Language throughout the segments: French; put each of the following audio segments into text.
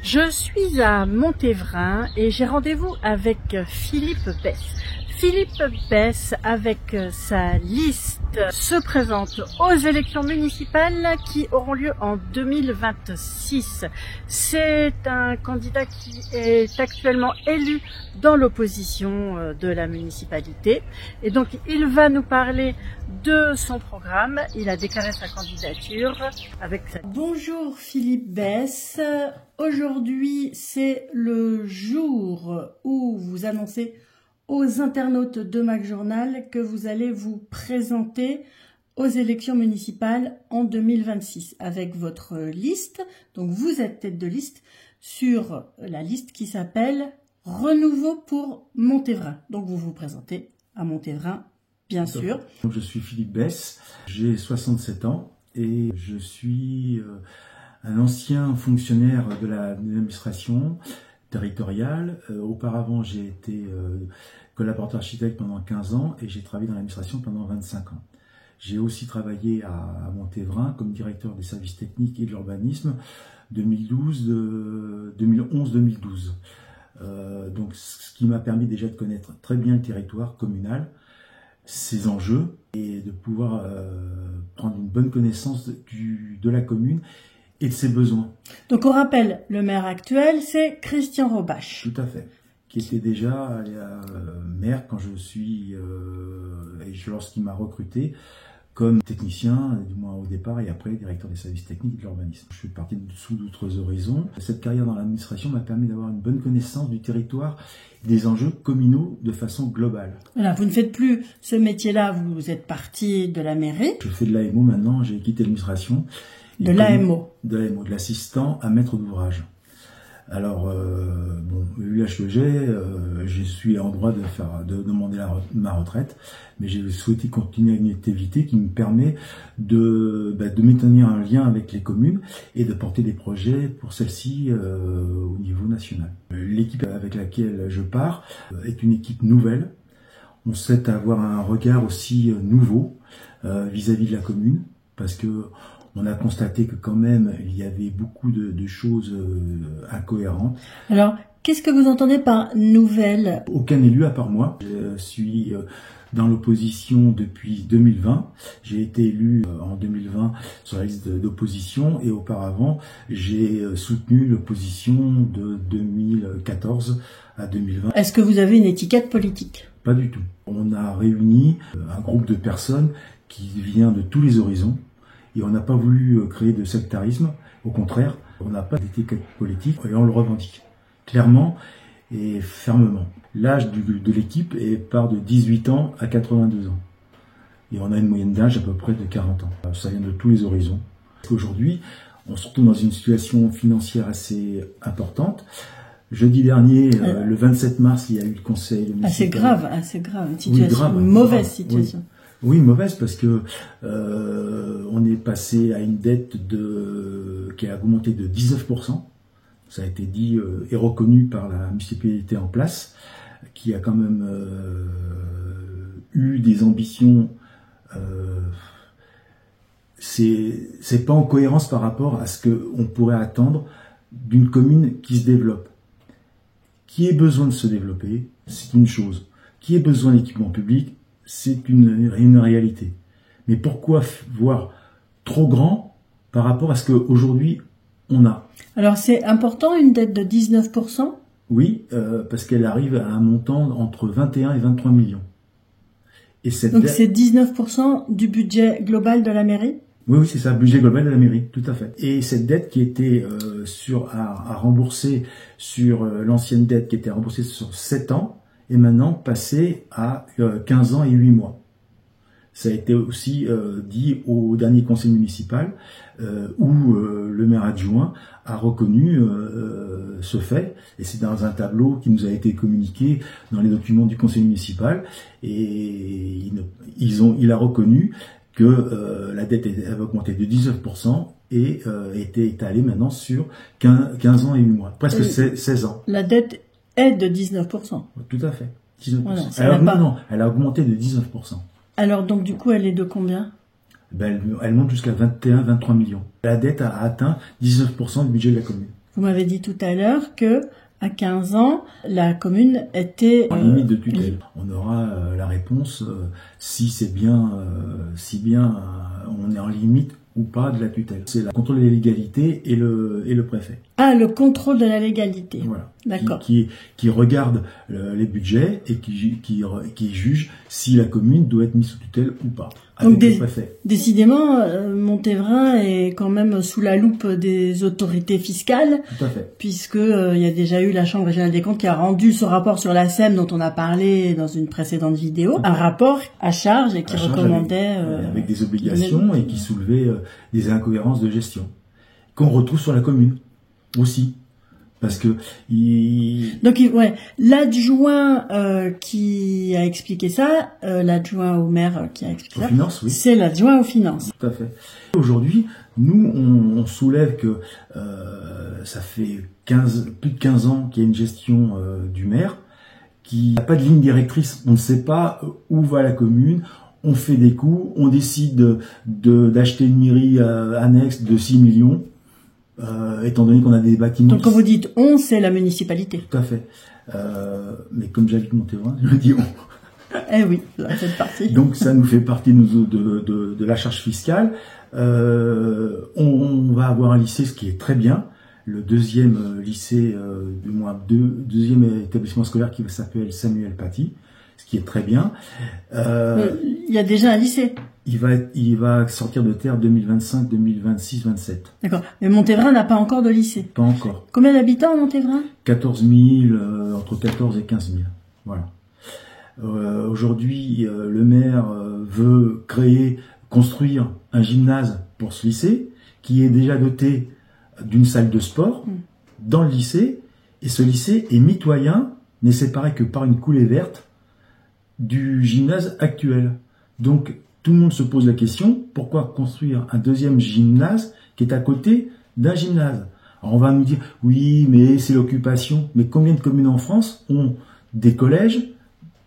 Je suis à Montévrain et j'ai rendez-vous avec Philippe Besse. Philippe Besse, avec sa liste, se présente aux élections municipales qui auront lieu en 2026. C'est un candidat qui est actuellement élu dans l'opposition de la municipalité. Et donc, il va nous parler de son programme. Il a déclaré sa candidature avec sa... Bonjour Philippe Besse. Aujourd'hui, c'est le jour où vous annoncez aux internautes de Mac Journal que vous allez vous présenter aux élections municipales en 2026 avec votre liste. Donc vous êtes tête de liste sur la liste qui s'appelle Renouveau pour Montévrain. Donc vous vous présentez à Montévrain, bien sûr. Donc, je suis Philippe Besse, j'ai 67 ans et je suis un ancien fonctionnaire de l'administration territoriale. Auparavant, j'ai été collaborateur architecte pendant 15 ans et j'ai travaillé dans l'administration pendant 25 ans. J'ai aussi travaillé à Montévrain comme directeur des services techniques et de l'urbanisme 2011-2012. Donc, ce qui m'a permis déjà de connaître très bien le territoire communal, ses enjeux et de pouvoir prendre une bonne connaissance de la commune et de ses besoins. Donc on rappelle, le maire actuel, c'est Christian Robache. Tout à fait. Qui était déjà maire quand je suis, lorsqu'il m'a recruté comme technicien, du moins au départ, et après directeur des services techniques et de l'urbanisme. Je suis parti sous d'autres horizons. Cette carrière dans l'administration m'a permis d'avoir une bonne connaissance du territoire et des enjeux communaux de façon globale. Voilà, vous ne faites plus ce métier-là, vous êtes parti de la mairie. Je fais de l'AMO maintenant, j'ai quitté l'administration. De l'AMO. De l'AMO, de l'assistant à maître d'ouvrage. Alors, vu l'âge que j'ai, je suis en droit de demander ma retraite, mais j'ai souhaité continuer une activité qui me permet de maintenir un lien avec les communes et de porter des projets pour celles-ci au niveau national. L'équipe avec laquelle je pars est une équipe nouvelle. On souhaite avoir un regard aussi nouveau vis-à-vis de la commune, parce que on a constaté que quand même, il y avait beaucoup de choses incohérentes. Alors, qu'est-ce que vous entendez par nouvelle? Aucun élu à part moi. Je suis dans l'opposition depuis 2020. J'ai été élu en 2020 sur la liste d'opposition et auparavant, j'ai soutenu l'opposition de 2014 à 2020. Est-ce que vous avez une étiquette politique? Pas du tout. On a réuni un groupe de personnes qui vient de tous les horizons. Et on n'a pas voulu créer de sectarisme, au contraire, on n'a pas d'étiquette politique et on le revendique clairement et fermement. L'âge de l'équipe part de 18 ans à 82 ans. Et on a une moyenne d'âge à peu près de 40 ans. Ça vient de tous les horizons. Aujourd'hui, on se retrouve dans une situation financière assez importante. Jeudi dernier, le 27 mars, il y a eu le conseil municipal. Assez grave, une situation, une mauvaise situation. Oui. Oui, mauvaise parce que on est passé à une dette qui a augmenté de 19%. Ça a été dit et reconnu par la municipalité en place, qui a quand même eu des ambitions. C'est pas en cohérence par rapport à ce que on pourrait attendre d'une commune qui se développe. Qui ait besoin de se développer, c'est une chose. Qui ait besoin d'équipement public, c'est une réalité. Mais pourquoi voir trop grand par rapport à ce qu'aujourd'hui on a? Alors c'est important une dette de 19%? Oui, parce qu'elle arrive à un montant entre 21 et 23 millions. Et donc c'est 19% du budget global de la mairie? Oui, c'est ça, budget global de la mairie, tout à fait. Et cette dette qui était à rembourser sur l'ancienne dette qui était remboursée sur 7 ans, est maintenant passé à 15 ans et 8 mois. Ça a été aussi dit au dernier conseil municipal où le maire adjoint a reconnu ce fait, et c'est dans un tableau qui nous a été communiqué dans les documents du conseil municipal, et il a reconnu que la dette avait augmenté de 19% et était étalée maintenant sur 15 ans et 8 mois, presque 16 ans. La dette est de 19%. Tout à fait. 19%. Voilà, elle a augmenté de 19%. Alors donc du coup elle est de combien? Elle monte jusqu'à 21-23 millions. La dette a atteint 19% du budget de la commune. Vous m'avez dit tout à l'heure que à 15 ans, la commune était en limite de tutelle. On aura la réponse si c'est bien, on est en limite ou pas de la tutelle. C'est le contrôle de la légalité et le préfet. Ah, le contrôle de la légalité. Voilà. D'accord. Qui regarde les budgets et qui juge si la commune doit être mise sous tutelle ou pas. Avec le préfet. Décidément, Montévrain est quand même sous la loupe des autorités fiscales. Tout à fait. Puisque il y a déjà eu la Chambre régionale des comptes qui a rendu ce rapport sur la SEM dont on a parlé dans une précédente vidéo, un rapport à charge et qui recommandait avec des obligations et qui soulevait des incohérences de gestion qu'on retrouve sur la commune aussi. Parce que donc ouais, l'adjoint qui a expliqué ça, l'adjoint au maire qui a expliqué ça, finances, oui. C'est l'adjoint aux finances. Tout à fait. Aujourd'hui, nous on soulève que ça fait plus de 15 ans qu'il y a une gestion du maire qui n'a pas de ligne directrice. On ne sait pas où va la commune. On fait des coups, on décide d'acheter une mairie annexe de 6 millions. Étant donné qu'on a des bâtiments... Donc quand vous dites « on », c'est la municipalité. Tout à fait. Mais comme j'habite Montévrain, je dis « on ». Eh oui, ça fait partie. Donc ça nous fait partie de la charge fiscale. On va avoir un lycée, ce qui est très bien. Le deuxième lycée, deuxième établissement scolaire qui s'appelle Samuel Paty, ce qui est très bien. Il y a déjà un lycée. Il va sortir de terre 2025, 2026, 27. D'accord. Mais Montévrain n'a pas encore de lycée. Pas encore. Combien d'habitants Montévrain ? 14 000, entre 14 et 15 000. Voilà. Aujourd'hui, le maire veut construire un gymnase pour ce lycée, qui est déjà doté d'une salle de sport dans le lycée, et ce lycée est mitoyen, n'est séparé que par une coulée verte du gymnase actuel. Donc, tout le monde se pose la question, pourquoi construire un deuxième gymnase qui est à côté d'un gymnase? Alors on va nous dire, oui, mais c'est l'occupation. Mais combien de communes en France ont des collèges,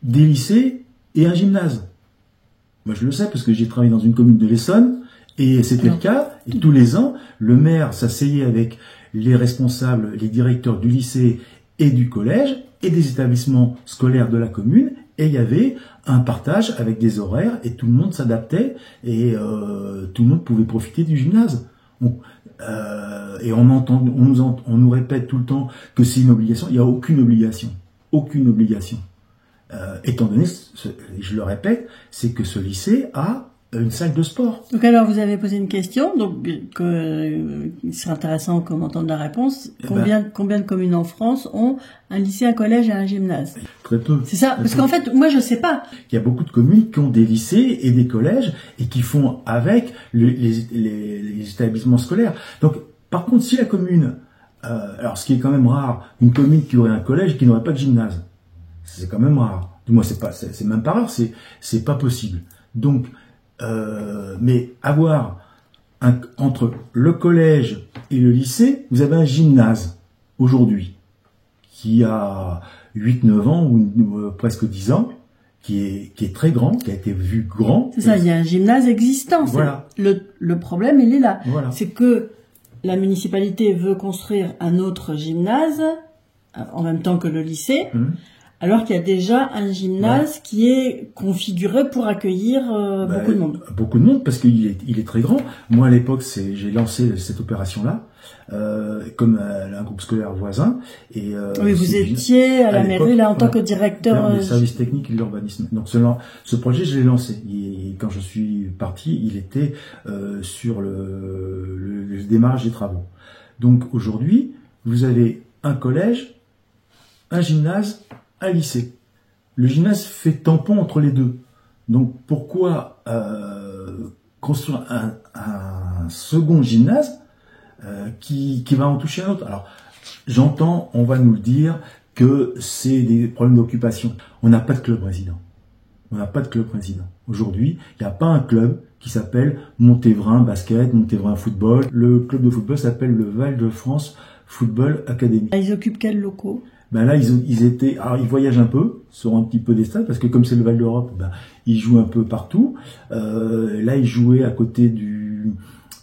des lycées et un gymnase? Moi je le sais parce que j'ai travaillé dans une commune de l'Essonne et c'était le cas. Et tous les ans, le maire s'asseyait avec les responsables, les directeurs du lycée et du collège et des établissements scolaires de la commune. Et il y avait un partage avec des horaires et tout le monde s'adaptait et tout le monde pouvait profiter du gymnase. Et on nous répète tout le temps que c'est une obligation. Il n'y a aucune obligation. Aucune obligation. Étant donné, je le répète, c'est que ce lycée a une salle de sport. Donc alors vous avez posé une question, donc il serait intéressant qu'on entende la réponse. Combien de communes en France ont un lycée, un collège et un gymnase? Très peu. C'est ça, parce qu'en fait, moi je sais pas. Il y a beaucoup de communes qui ont des lycées et des collèges et qui font avec les établissements scolaires. Donc, par contre, si la commune, alors ce qui est quand même rare, une commune qui aurait un collège et qui n'aurait pas de gymnase, c'est quand même rare. Du moins, c'est même pas rare, c'est pas possible. Donc, mais avoir entre le collège et le lycée, vous avez un gymnase aujourd'hui qui a 8-9 ans ou presque 10 ans, qui est très grand, qui a été vu grand. C'est ça, il y a un gymnase existant. Voilà. Le problème, il est là. Voilà. C'est que la municipalité veut construire un autre gymnase en même temps que le lycée. Alors qu'il y a déjà un gymnase qui est configuré pour accueillir beaucoup de monde. Beaucoup de monde, parce qu'il est très grand. Moi, à l'époque, j'ai lancé cette opération-là, comme un groupe scolaire voisin. Et, oui, vous étiez à la mairie, là, en tant que directeur des services techniques et de l'urbanisme. Donc, ce projet, je l'ai lancé. Et quand je suis parti, il était sur le démarrage des travaux. Donc, aujourd'hui, vous avez un collège, un gymnase, un lycée. Le gymnase fait tampon entre les deux. Donc pourquoi construire un second gymnase qui va en toucher un autre? Alors j'entends, on va nous le dire, que c'est des problèmes d'occupation. On n'a pas de club résident. On n'a pas de club résident. Aujourd'hui, il n'y a pas un club qui s'appelle Montévrain Basket, Montévrain Football. Le club de football s'appelle le Val-de-France Football Academy. Ils occupent quels locaux? Ben là, ils voyagent un peu sur un petit peu des stades, parce que comme c'est le Val d'Europe, ils jouent un peu partout. Là, ils jouaient à côté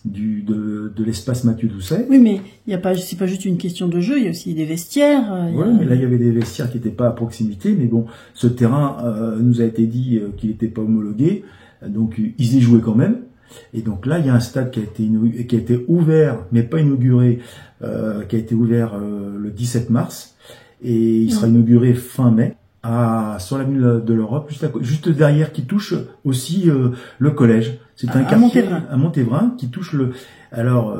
de l'espace Mathieu Doucet. Oui, mais c'est pas juste une question de jeu, il y a aussi des vestiaires. Oui, mais là il y avait des vestiaires qui n'étaient pas à proximité, mais bon, ce terrain nous a été dit qu'il n'était pas homologué, donc ils y jouaient quand même. Et donc là, il y a un stade qui a été ouvert, mais pas inauguré, qui a été ouvert le 17 mars, et il sera inauguré fin mai, sur l'avenue de l'Europe, juste derrière, qui touche aussi le collège. C'est un quartier à Montévrain qui touche le... Alors,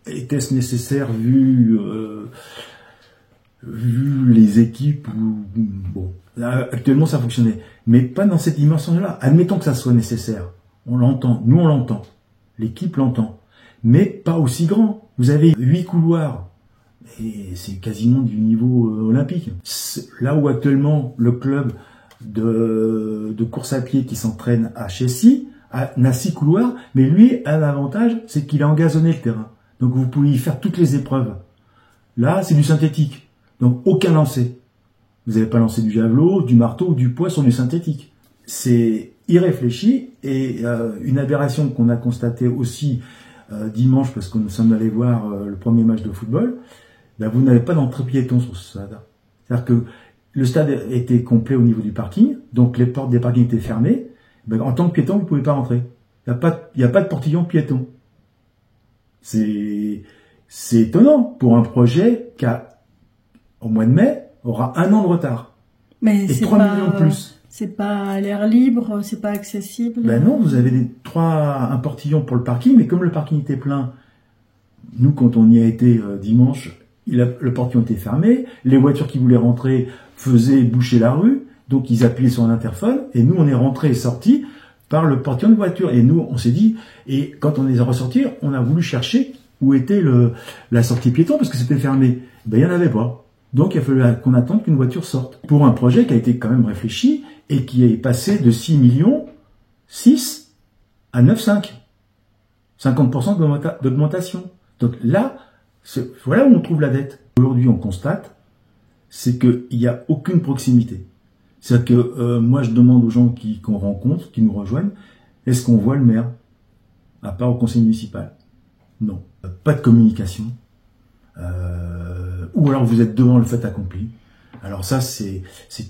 était-ce nécessaire vu les équipes bon, là, actuellement ça fonctionnait, mais pas dans cette dimension-là. Admettons que ça soit nécessaire. On l'entend, nous on l'entend, l'équipe l'entend, mais pas aussi grand. Vous avez 8 couloirs, et c'est quasiment du niveau olympique. Là où actuellement le club de course à pied qui s'entraîne à Chessy n'a 6 couloirs, mais lui a l'avantage, c'est qu'il a engazonné le terrain. Donc vous pouvez y faire toutes les épreuves. Là, c'est du synthétique, donc aucun lancer. Vous n'avez pas lancé du javelot, du marteau ou du poids sur du synthétique. C'est irréfléchi, et une aberration qu'on a constatée aussi dimanche, parce que nous sommes allés voir le premier match de football, ben vous n'avez pas d'entrée piéton sur ce stade. C'est-à-dire que le stade était complet au niveau du parking, donc les portes des parkings étaient fermées. Ben, en tant que piéton, vous ne pouvez pas rentrer. Il n'y a pas de portillon piéton. C'est étonnant pour un projet qui, au mois de mai, aura 1 an de retard. Mais et 3 millions de plus. C'est pas à l'air libre, c'est pas accessible. Ben non, vous avez un portillon pour le parking, mais comme le parking était plein, nous, quand on y a été dimanche, le portillon était fermé, les voitures qui voulaient rentrer faisaient boucher la rue, donc ils appuyaient sur l'interphone, et nous, on est rentrés et sortis par le portillon de voiture. Et nous, on s'est dit, et quand on les a ressortis, on a voulu chercher où était la sortie piéton, parce que c'était fermé. Ben, il n'y en avait pas. Donc, il a fallu qu'on attende qu'une voiture sorte. Pour un projet qui a été quand même réfléchi, et qui est passé de 6 millions, 6 à 9,5. 50% d'augmentation. Donc là, voilà où on trouve la dette. Aujourd'hui, on constate, c'est qu'il n'y a aucune proximité. C'est-à-dire que moi, je demande aux gens qu'on rencontre, qui nous rejoignent, est-ce qu'on voit le maire, à part au conseil municipal? Non. Pas de communication. Ou alors vous êtes devant le fait accompli. Alors ça, c'est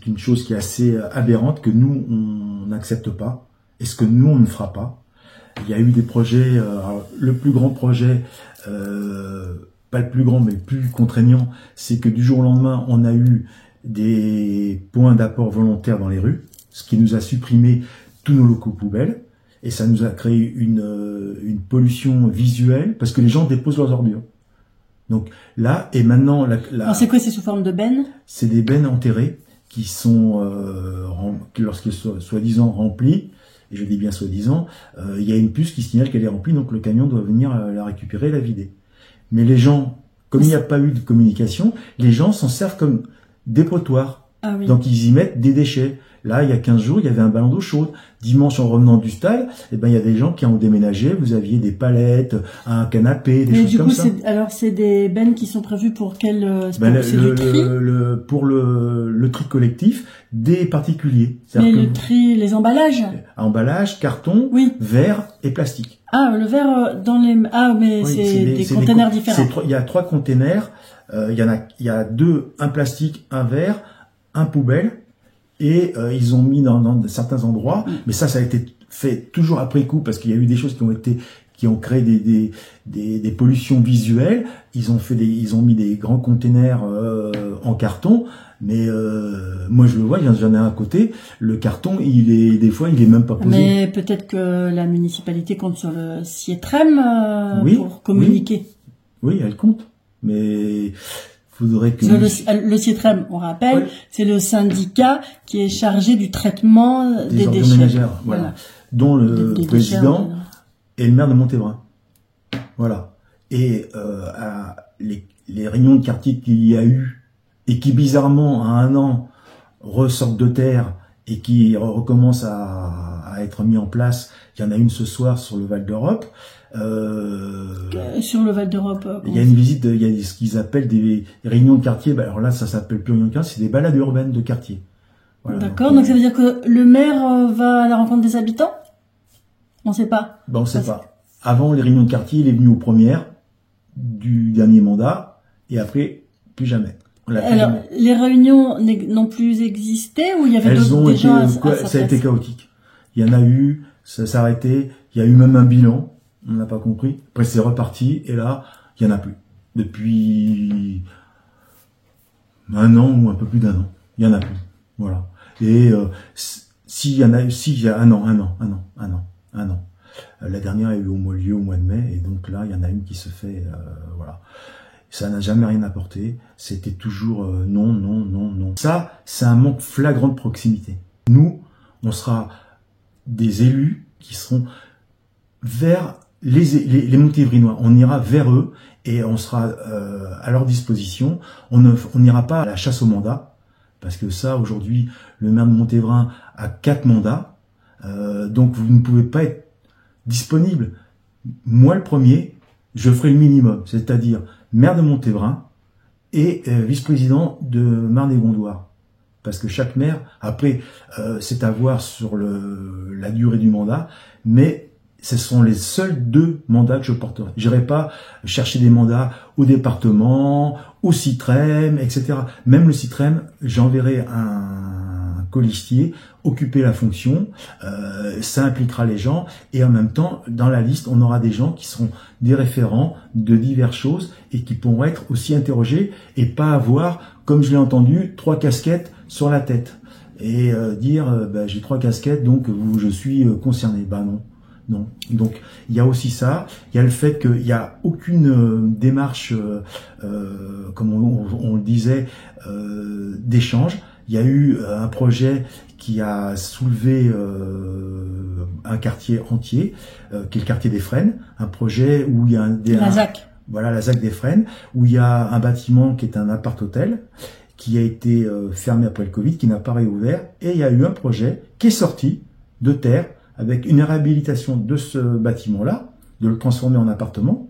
une chose qui est assez aberrante, que nous, on n'accepte pas, et ce que nous, on ne fera pas. Il y a eu des projets, le plus grand projet, pas le plus grand, mais le plus contraignant, c'est que du jour au lendemain, on a eu des points d'apport volontaires dans les rues, ce qui nous a supprimé tous nos locaux poubelles, et ça nous a créé une pollution visuelle, parce que les gens déposent leurs ordures. Donc là, et maintenant... Alors c'est quoi, c'est sous forme de bennes? C'est des bennes enterrées qui sont, lorsqu'elles sont soi-disant remplies, et je dis bien soi-disant, il y a une puce qui signale qu'elle est remplie, donc le camion doit venir la récupérer et la vider. Mais les gens, comme il n'y a pas eu de communication, les gens s'en servent comme dépotoir. Ah oui. Donc ils y mettent des déchets. Là, il y a 15 jours, il y avait un ballon d'eau chaude. Dimanche, en revenant du stade, eh ben, il y a des gens qui ont déménagé. Vous aviez des palettes, un canapé, des choses comme ça. Alors, c'est des bennes qui sont prévues pour quel c'est du tri? Pour le tri collectif des particuliers. Mais le tri, les emballages? Emballages, carton, verre et plastique. Ah, le verre dans les... Ah, mais oui, c'est des containers différents. Il y a 3 containers. Il y a 2, un plastique, un verre, un poubelle. Et ils ont mis dans certains endroits, mais ça a été fait toujours après coup, parce qu'il y a eu des choses qui ont créé des pollutions visuelles. Ils ont mis des grands containers en carton, mais moi je le vois, j'en ai un à côté. Le carton, des fois, il est même pas posé. Mais peut-être que la municipalité compte sur le CIETREM pour communiquer. Oui, elle compte, mais faudrait que... Le CIETREM, on rappelle, c'est le syndicat qui est chargé du traitement des déchets. Ménagères, voilà. Dont le président est le maire de Montévrain. Voilà. Et les réunions de quartier qu'il y a eu, et qui bizarrement, à 1 an, ressortent de terre, et qui recommencent à être mis en place. Il y en a une ce soir sur le Val d'Europe. Sur le Val d'Europe. Il y a une visite, il y a ce qu'ils appellent des réunions de quartier. Alors là, ça s'appelle plus réunions de quartier, c'est des balades urbaines de quartier. Voilà. D'accord, donc ça veut dire que le maire va à la rencontre des habitants? On ne sait pas. Ben, on ne sait pas. avant les réunions de quartier, il est venu aux premières du dernier mandat, et après, plus jamais. Alors, les réunions n'ont plus existé, ou il y avait des gens à sa place? Ça a été chaotique. Il y en a eu, ça s'est arrêté, il y a eu même un bilan, on n'a pas compris. Après, c'est reparti, et là, il y en a plus. Depuis un an ou un peu plus d'un an, il y en a plus. Voilà. Et s'il y a un an. La dernière a eu lieu au mois de mai, et donc là, il y en a une qui se fait, voilà. Ça n'a jamais rien apporté. C'était toujours non. Ça, c'est un manque flagrant de proximité. Nous, on sera des élus qui seront vers les Montévrinois. On ira vers eux et on sera à leur disposition. On n'ira pas à la chasse au mandat, parce que ça, aujourd'hui, le maire de Montévrain a 4 mandats. Donc, vous ne pouvez pas être disponible. Moi, le premier, je ferai le minimum, c'est-à-dire maire de Montévrain et vice-président de Marne-et-Gondoire. Parce que chaque maire, après, c'est à voir sur la durée du mandat, mais ce sont les seuls 2 mandats que je porterai. Je n'irai pas chercher des mandats au département, au CITREM, etc. Même le CITREM, j'enverrai un colistier occuper la fonction, ça impliquera les gens, et en même temps, dans la liste, on aura des gens qui seront des référents de diverses choses et qui pourront être aussi interrogés et pas avoir, comme je l'ai entendu, 3 casquettes sur la tête et dire j'ai 3 casquettes, donc je suis concerné. Non. Donc il y a aussi ça, il y a le fait qu'il n'y a aucune démarche, comme on le disait, d'échange. Il y a eu un projet qui a soulevé un quartier entier, qui est le quartier des Fresnes, un projet où il y a la ZAC. Voilà, la ZAC des Fresnes, où il y a un bâtiment qui est un appart-hôtel, qui a été fermé après le Covid, qui n'a pas réouvert, et il y a eu un projet qui est sorti de terre, avec une réhabilitation de ce bâtiment-là, de le transformer en appartement.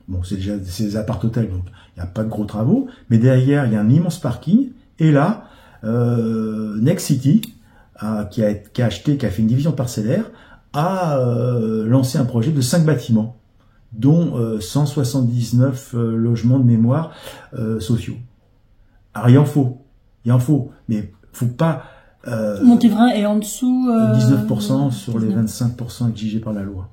Bon, c'est déjà des appart-hôtels, donc il n'y a pas de gros travaux, mais derrière, il y a un immense parking, et là, Next City, qui a fait une division parcellaire, a lancé un projet de 5 bâtiments, dont 179 logements de mémoire sociaux. Alors il en faut, mais faut pas... Montévrain est en dessous... 19% sur 19. Les 25% exigés par la loi.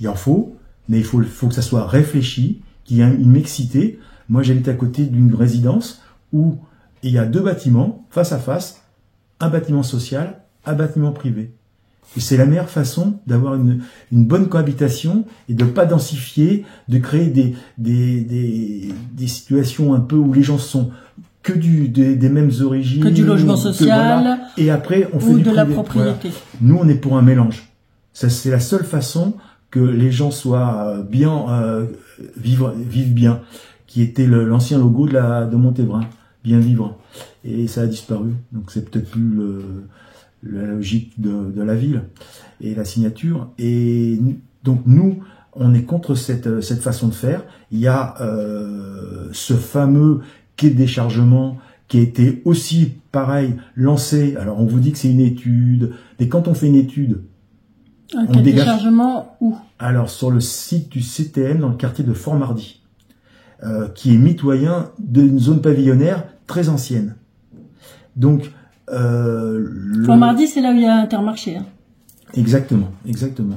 Il en faut, mais il faut que ça soit réfléchi, qu'il y ait une mixité. Moi, j'habite à côté d'une résidence où il y a 2 bâtiments face à face, un bâtiment social, un bâtiment privé. Et c'est la meilleure façon d'avoir une bonne cohabitation et de ne pas densifier, de créer des situations un peu où les gens sont que des mêmes origines. Que du logement social. Voilà. Et après, on fait ou du de privé. La propriété. Voilà. Nous, on est pour un mélange. Ça, c'est la seule façon que les gens soient bien, vivent bien, qui était l'ancien logo de Montévrain. Bien vivre, et ça a disparu, donc c'est peut-être plus la logique de la ville et la signature, et donc nous on est contre cette façon de faire. Il y a ce fameux quai de déchargement qui a été aussi pareil lancé. Alors on vous dit que c'est une étude, mais quand on fait une étude, un quai de déchargement où? Alors sur le site du CTM dans le quartier de Fort-Mardy. Qui est mitoyen d'une zone pavillonnaire très ancienne. Donc, Fort-Mardy, c'est là où il y a Intermarché. Hein. Exactement.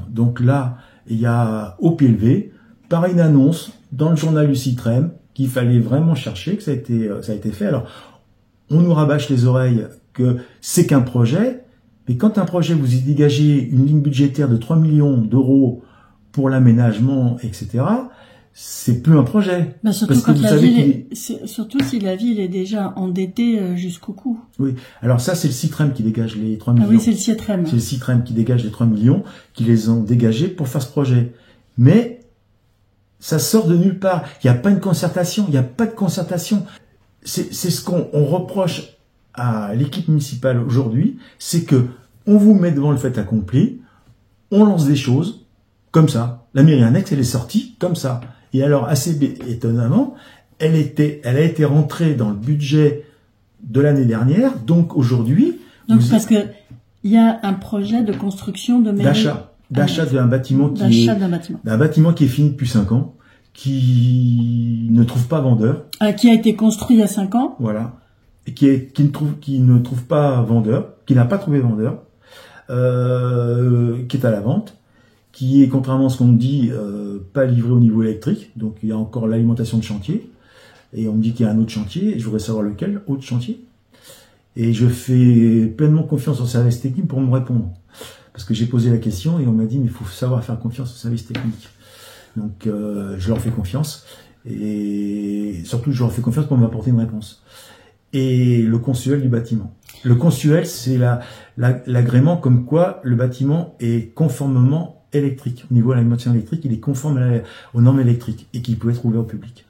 Donc là, il y a au pied levé, par une annonce dans le journal du CITREM, qu'il fallait vraiment chercher, que ça a été fait. Alors, on nous rabâche les oreilles que c'est qu'un projet, mais quand un projet, vous y dégagez une ligne budgétaire de 3 millions d'euros pour l'aménagement, etc., c'est plus un projet. Surtout surtout si la ville est déjà endettée jusqu'au cou. Oui. Alors ça, c'est le CITREM qui dégage les 3 millions. Ah oui, c'est le CITREM. C'est le CITREM qui dégage les 3 millions, qui les ont dégagés pour faire ce projet. Mais ça sort de nulle part. Il n'y a pas de concertation. C'est ce qu'on reproche à l'équipe municipale aujourd'hui, c'est que on vous met devant le fait accompli, on lance des choses comme ça. La mairie annexe, elle est sortie comme ça. Et alors, assez étonnamment, elle a été rentrée dans le budget de l'année dernière. Donc aujourd'hui... Parce que il y a un projet de construction de mairie. d'achat d'un bâtiment d'un bâtiment qui est fini depuis 5 ans, qui ne trouve pas vendeur. Qui a été construit il y a 5 ans. Voilà. Et qui ne trouve pas vendeur, qui n'a pas trouvé vendeur, qui est à la vente, qui est, contrairement à ce qu'on me dit, pas livré au niveau électrique. Donc il y a encore l'alimentation de chantier. Et on me dit qu'il y a un autre chantier, et je voudrais savoir lequel, autre chantier. Et je fais pleinement confiance au service technique pour me répondre. Parce que j'ai posé la question et on m'a dit, mais il faut savoir faire confiance au service technique. Donc je leur fais confiance. Et surtout, je leur fais confiance pour m'apporter une réponse. Et le consuel du bâtiment. Le consuel, c'est l'agrément comme quoi le bâtiment est conformément électrique. Au niveau de l'alimentation électrique, il est conforme aux normes électriques et qu'il peut être ouvert au public.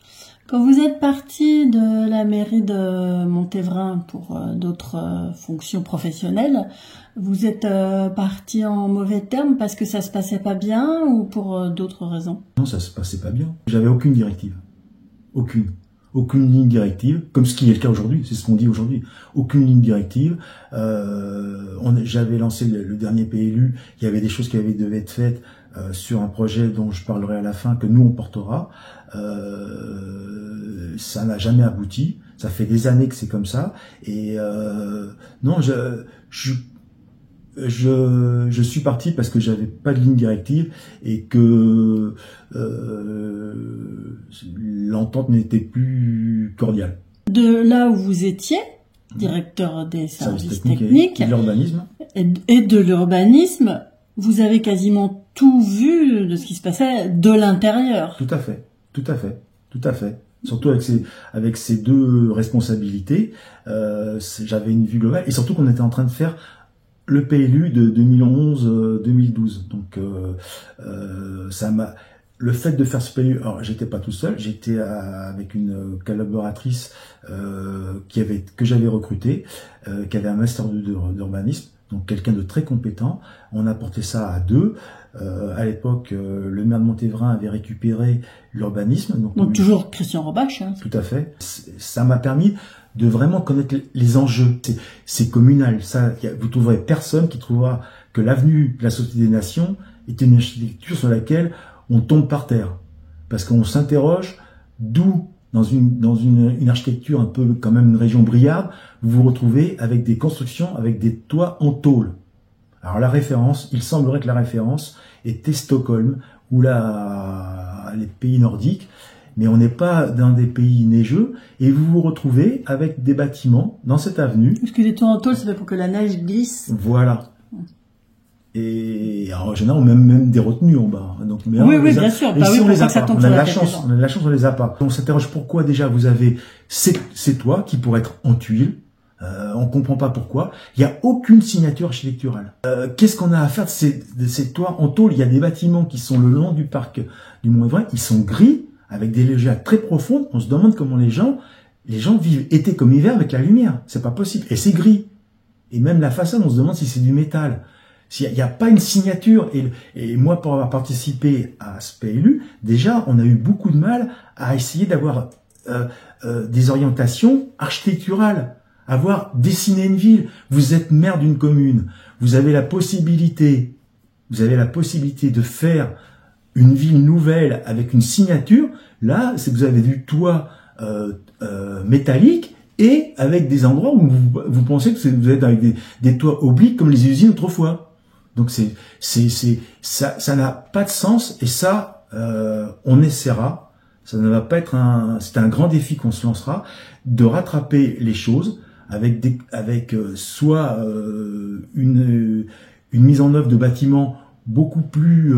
Quand vous êtes parti de la mairie de Montévrain pour d'autres fonctions professionnelles, vous êtes parti en mauvais termes parce que ça se passait pas bien ou pour d'autres raisons? Non, ça se passait pas bien. J'avais aucune directive. Aucune ligne directive, comme ce qui est le cas aujourd'hui, c'est ce qu'on dit aujourd'hui. Aucune ligne directive. J'avais lancé le dernier PLU, il y avait des choses qui devaient être faites sur un projet dont je parlerai à la fin, que nous on portera. Ça n'a jamais abouti. Ça fait des années que c'est comme ça. Et non, je suis parti parce que j'avais pas de ligne directive et que l'entente n'était plus cordiale. De là où vous étiez, directeur des services techniques et de l'urbanisme, et de l'urbanisme, vous avez quasiment tout vu de ce qui se passait de l'intérieur. Tout à fait. Surtout avec ces deux responsabilités, j'avais une vue globale et surtout qu'on était en train de faire le PLU de 2011-2012. Donc le fait de faire ce PLU, alors j'étais pas tout seul, j'étais avec une collaboratrice que j'avais recrutée, qui avait un master d'urbanisme, donc quelqu'un de très compétent. On a porté ça à deux. À l'époque, le maire de Montévrain avait récupéré l'urbanisme. Donc toujours Christian Robach. Hein. Tout à fait. Ça m'a permis de vraiment connaître les enjeux. C'est communal. Vous trouverez personne qui trouvera que l'avenue de la Société des Nations est une architecture sur laquelle on tombe par terre. Parce qu'on s'interroge d'où, dans une architecture un peu quand même une région briarde, vous vous retrouvez avec des constructions, avec des toits en tôle. Alors il semblerait que la référence était Stockholm ou les pays nordiques, mais on n'est pas dans des pays neigeux, et vous vous retrouvez avec des bâtiments dans cette avenue. Parce que les toits en tôle, c'est fait pour que la neige glisse. Voilà. Et en général, même des retenues en bas. Donc, oui, bien sûr. Bah ici, on les a pas. On a la chance, on les a pas. On s'interroge pourquoi déjà vous avez ces toits qui pourraient être en tuiles. On comprend pas pourquoi. Il y a aucune signature architecturale. Qu'est-ce qu'on a à faire de ces toits en tôle? Il y a des bâtiments qui sont le long du parc du Mont-Évrain, ils sont gris, avec des loggias très profondes. On se demande comment les gens vivent été comme hiver avec la lumière. C'est pas possible. Et c'est gris. Et même la façade, on se demande si c'est du métal. S'il n'y a pas une signature, et moi, pour avoir participé à ce PLU, déjà, on a eu beaucoup de mal à essayer d'avoir des orientations architecturales, avoir dessiné une ville. Vous êtes maire d'une commune, vous avez la possibilité de faire une ville nouvelle avec une signature. Là, c'est que vous avez du toit métallique et avec des endroits où vous pensez que vous êtes avec des toits obliques comme les usines autrefois. Donc ça n'a pas de sens, et ça on essaiera. Ça ne va pas être c'est un grand défi qu'on se lancera, de rattraper les choses avec soit une mise en œuvre de bâtiments beaucoup plus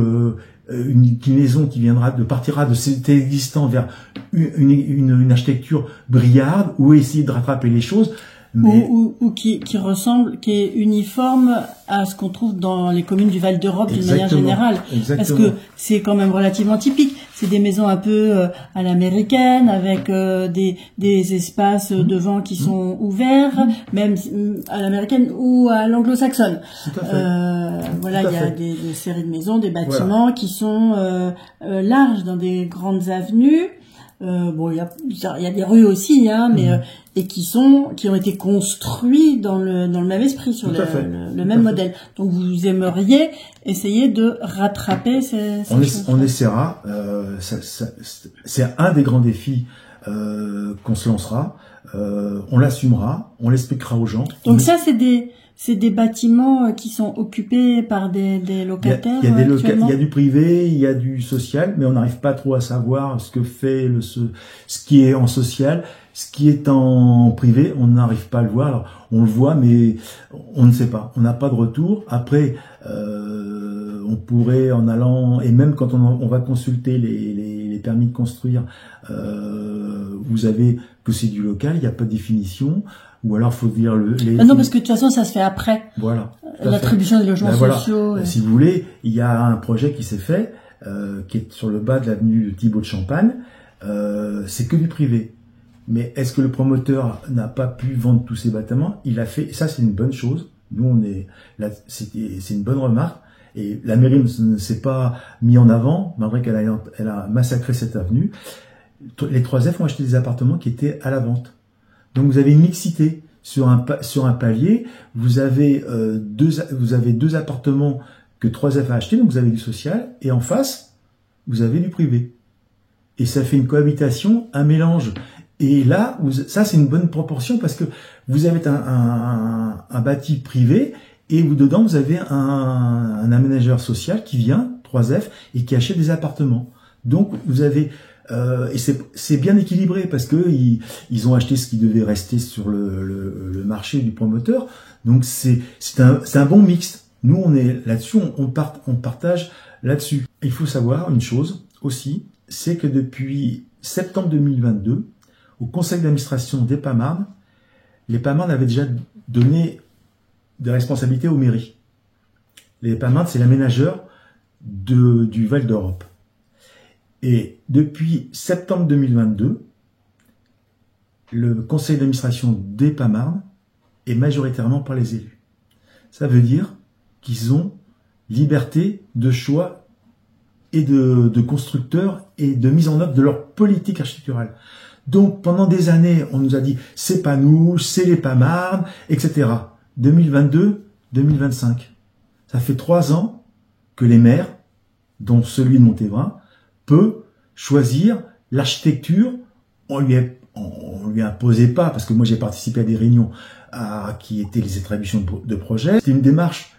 une inclinaison qui partira de cet existant vers une architecture briarde, ou essayer de rattraper les choses. Mais... Ou qui ressemble, qui est uniforme à ce qu'on trouve dans les communes du Val d'Europe d'une manière générale. Exactement. Parce que c'est quand même relativement typique. C'est des maisons un peu à l'américaine, avec des espaces devant qui sont ouverts, même à l'américaine ou à l'anglo-saxonne. Voilà, il y a des séries de maisons, des bâtiments qui sont larges dans des grandes avenues, bon, il y a des rues aussi, hein, mais et qui ont été construits dans le même esprit, sur le même modèle. Donc vous aimeriez essayer de rattraper ces choses. On essaiera. C'est un des grands défis qu'on se lancera. On l'assumera, on l'expliquera aux gens. Donc ça, c'est des bâtiments qui sont occupés par des locataires. Il y a du privé, il y a du social, mais on n'arrive pas trop à savoir ce que fait ce qui est en social, ce qui est en privé. On n'arrive pas à le voir. Alors, on le voit, mais on ne sait pas. On n'a pas de retour. Après, on pourrait, en allant, et même quand on va consulter les permis de construire, vous avez que c'est du local, il n'y a pas de définition. Ou alors faut dire non, parce que de toute façon ça se fait après. Voilà. L'attribution des logements sociaux. Si vous voulez, il y a un projet qui s'est fait, qui est sur le bas de l'avenue Thibaut de Champagne. C'est que du privé. Mais est-ce que le promoteur n'a pas pu vendre tous ses bâtiments? Il a fait. Et ça, c'est une bonne chose. Nous, on est là. C'est une bonne remarque. Et la mairie ne s'est pas mis en avant, malgré qu'elle a massacré cette avenue. Les 3F ont acheté des appartements qui étaient à la vente. Donc vous avez une mixité sur un palier. Vous avez deux appartements que 3F a achetés, donc vous avez du social, et en face vous avez du privé. Et ça fait une cohabitation, un mélange. Et là, ça c'est une bonne proportion parce que vous avez un bâti privé et dedans vous avez un aménageur social qui vient, 3F, et qui achète des appartements. Donc vous avez et c'est bien équilibré parce que ils ont acheté ce qui devait rester sur le marché du promoteur. Donc c'est un bon mix. Nous on est là-dessus, on partage là-dessus. Il faut savoir une chose aussi, c'est que depuis septembre 2022, au conseil d'administration d'EPAMARD, les EPAMARD avaient déjà donné des responsabilités aux mairies. Les EPAMARD, c'est l'aménageur du Val d'Europe. Et depuis septembre 2022, le conseil d'administration d'EPAMARD est majoritairement par les élus. Ça veut dire qu'ils ont liberté de choix et de constructeurs et de mise en œuvre de leur politique architecturale. Donc pendant des années, on nous a dit c'est pas nous, c'est les EPAMARD, etc. 2022, 2025. Ça fait 3 ans que les maires, dont celui de Montévrain, peut choisir l'architecture. On lui imposait pas, parce que moi j'ai participé à des réunions qui étaient les attributions de projets. C'était une démarche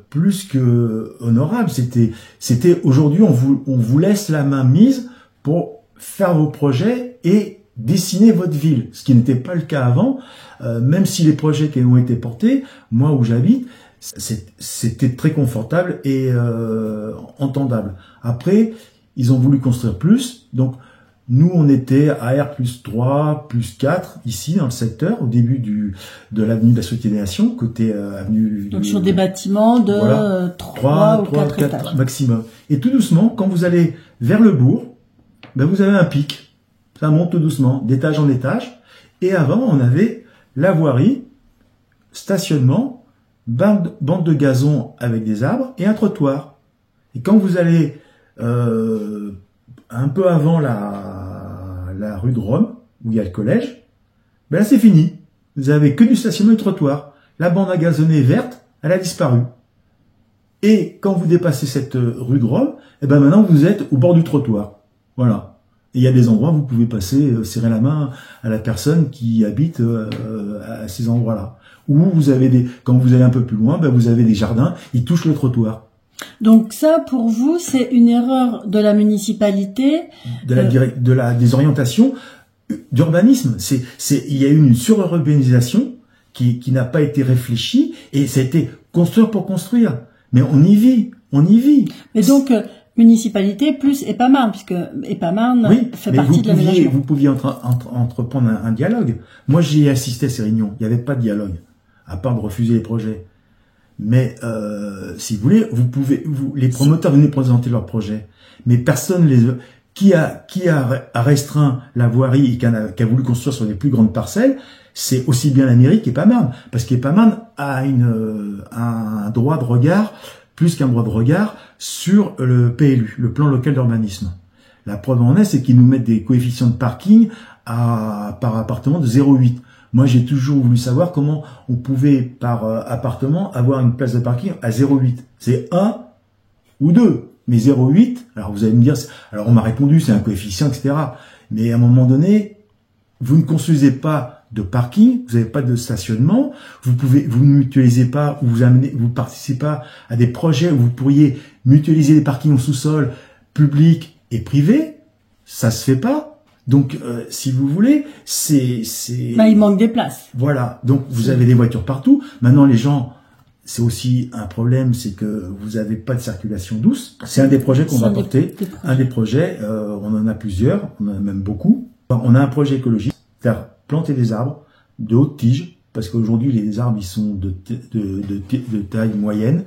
plus que honorable. C'était aujourd'hui on vous laisse la main mise pour faire vos projets et dessiner votre ville, ce qui n'était pas le cas avant. Même si les projets qui ont été portés, moi où j'habite, c'était très confortable et entendable. Après, ils ont voulu construire plus, donc nous on était à R+3, +4 ici dans le secteur, au début de l'avenue de la Société des Nations, côté avenue. Donc sur des bâtiments de voilà, 3 ou 4 étages maximum. Et tout doucement, quand vous allez vers le bourg, ben vous avez un pic, ça monte tout doucement, d'étage en étage. Et avant on avait la voirie, stationnement, bande de gazon avec des arbres et un trottoir. Et quand vous allez un peu avant la rue de Rome, où il y a le collège, ben là c'est fini. Vous avez que du stationnement et du trottoir. La bande à gazonner verte, elle a disparu. Et quand vous dépassez cette rue de Rome, et ben maintenant vous êtes au bord du trottoir. Voilà. Et il y a des endroits où vous pouvez passer, serrer la main à la personne qui habite à ces endroits-là. Ou vous avez quand vous allez un peu plus loin, ben vous avez des jardins, ils touchent le trottoir. Donc ça, pour vous, c'est une erreur de la municipalité, des orientations d'urbanisme. Il y a eu une sururbanisation qui n'a pas été réfléchie et ça a été construire pour construire. Mais on y vit. Mais donc municipalité plus EPAMARD, puisque EPAMARD fait partie de l'aménagement. Vous pouviez entreprendre un dialogue. Moi, j'ai assisté à ces réunions. Il n'y avait pas de dialogue, à part de refuser les projets. Mais si vous voulez, les promoteurs venaient présenter leurs projets, mais personne qui a restreint la voirie et qui a voulu construire sur les plus grandes parcelles, c'est aussi bien la mairie qu'EPAMARD, parce qu'EPAMARD a un droit de regard, plus qu'un droit de regard, sur le PLU, le plan local d'urbanisme. La preuve en est, c'est qu'ils nous mettent des coefficients de parking par appartement de 0,8. Moi, j'ai toujours voulu savoir comment on pouvait, par appartement, avoir une place de parking à 0,8. C'est 1 ou 2. Mais 0,8, alors vous allez me dire, alors on m'a répondu, c'est un coefficient, etc. Mais à un moment donné, vous ne construisez pas de parking, vous n'avez pas de stationnement, vous ne mutualisez pas, ou vous participez pas à des projets où vous pourriez mutualiser les parkings au sous-sol, publics et privés. Ça se fait pas. Donc, si vous voulez, il manque des places. Voilà. Donc, vous avez des voitures partout. Maintenant, les gens, c'est aussi un problème, c'est que vous n'avez pas de circulation douce. C'est un des projets qu'on va porter. Un des projets, on en a plusieurs, on en a même beaucoup. On a un projet écologique, c'est-à-dire planter des arbres de haute tige, parce qu'aujourd'hui, les arbres, ils sont de taille moyenne.